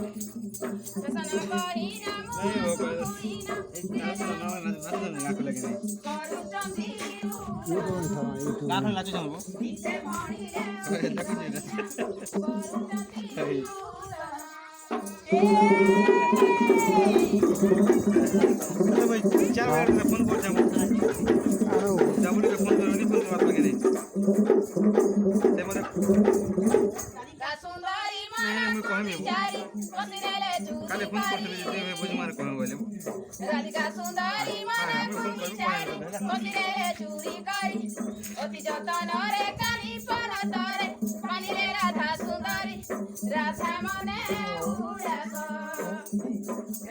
phone कर काले phone करते बुझमार कह बोले राधिका सुंदरी मन विचारी कोतिरे चूरी करी अति जतन रे काली पर तरे पानी रे राधा सुंदरी राधा मने उड़ास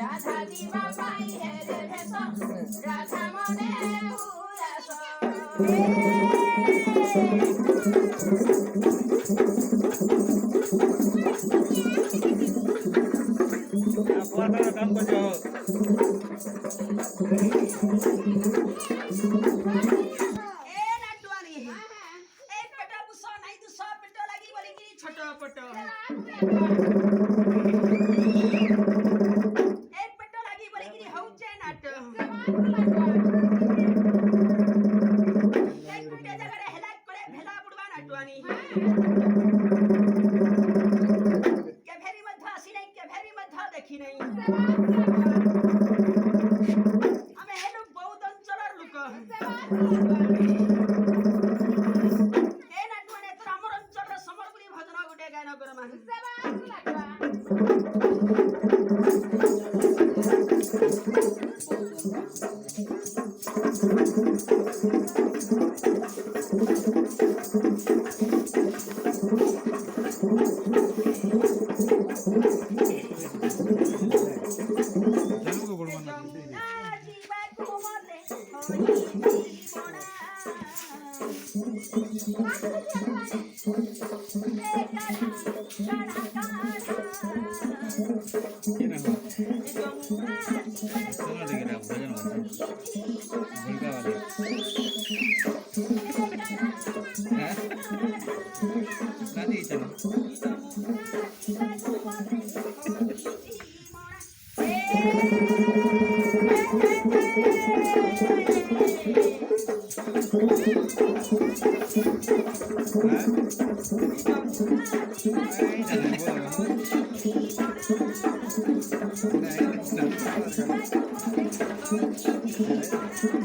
राधा दीवा पाई है रे भेष राधा मने उड़ास काम कर जाओ देखी नहीं आमे हेनु बहुत अंचलर लोक ए नाटुआने तो हमर अंचलर समरपुरी भजन गुटे गायन करमा